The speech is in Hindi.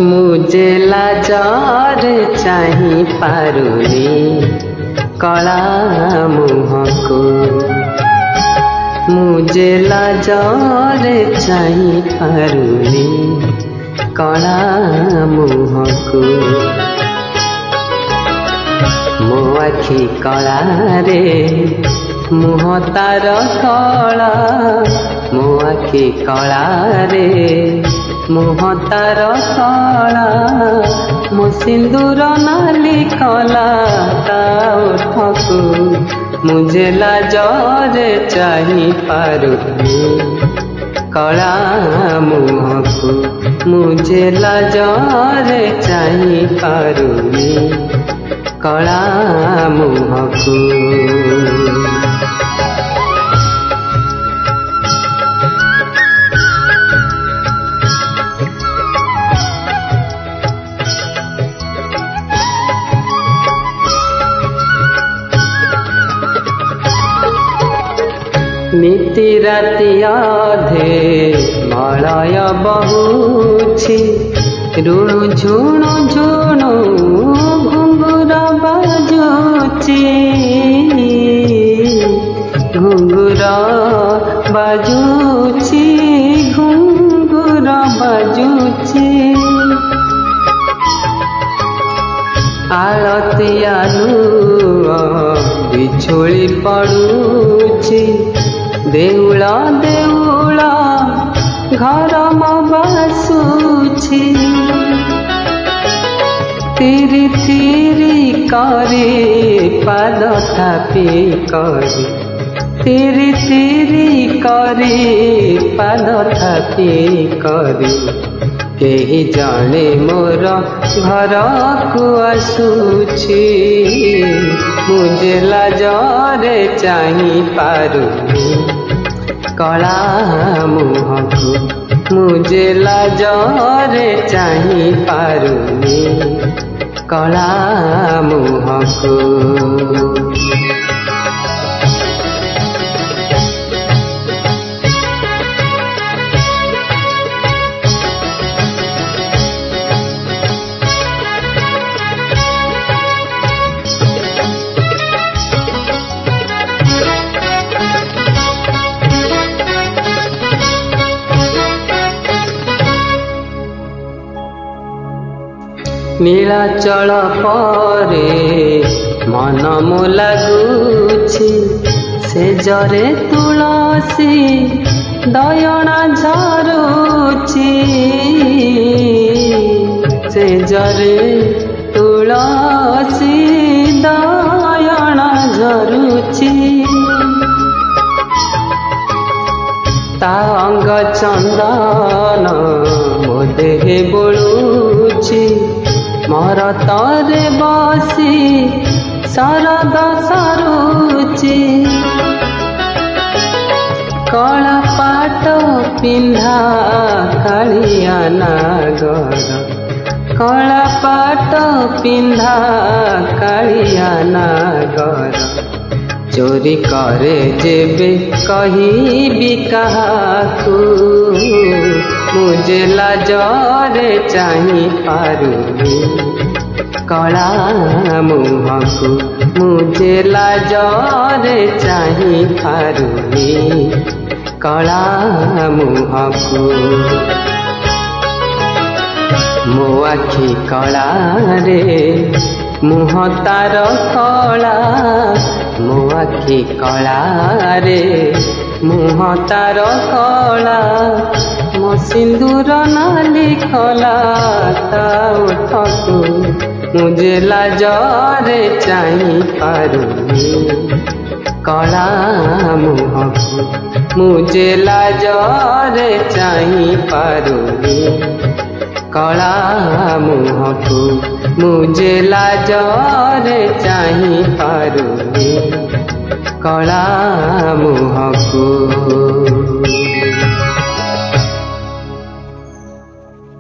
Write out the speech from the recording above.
मुझे लाजार चाही पारुनी कला मुह को मुझे लाजार चाही पारुनी कला मुह को मो आखि कला रे मुह तार कला मो आखि कला रे मुह तार कला मो सिंदूर नाली कला ता ओठकू मुझे लाजरे चाही पारुनी कला मुहकू मुझे लाजरे चाही पारुनी कला मुहकू नीति राति अधे मलय बहुछि ऋणु झुणु झुणु घुंगुर बाजुछि घुंगुर बाजुछि घुंगुर बाजुछि आलतियानु बिछोली पड़ुछि देउल देउल घर बसुछि तिरी तिरी करे पाद थापी करे तिरी तिरी करे पाद थापी करे केही जाने मोर घर को आसुछि मुझे लाजरे चाही पारुनी कला मुहकू मुझे लाजरे चाही पारुनी कला मुहकू नीलाचल परे मन मो लागुछि से जरे तुलसी दयना झरुछि से जरे तुलसी दयना झरुछि ता अंग चंदन मो देहे बोलुछि मोर तरे बसी शरद सरुछि कला पाट पिंधा कालिया नागर कला पाट पिंधा कालिया नागर चोरी करे जेबे कहिबी काहाकू मुझे लाजरे चाही पारुनी कला मुहकू मुझे लाजरे चाही पारुनी कला मुहकू मो आखि कला रे मुह तार कला मो ଆଖି କଳାରେ ମୁହଁ ତାର କଳା ମୋ ସିନ୍ଦୁର ନାଲି କଲା ତା ଓଠକୁ ମୁଁ ଯେ ଲାଜରେ ଚାହିଁ ପାରୁନି କଳା ମୁହଁକୁ ମୁଁ ଯେ ଲାଜରେ ଚାହିଁ ପାରୁନି କଳା ମୁହଁକୁ ମୁଁ ଯେ ଲାଜରେ ଚାହିଁ ପାରୁନି କଳା ମୁହଁକୁ।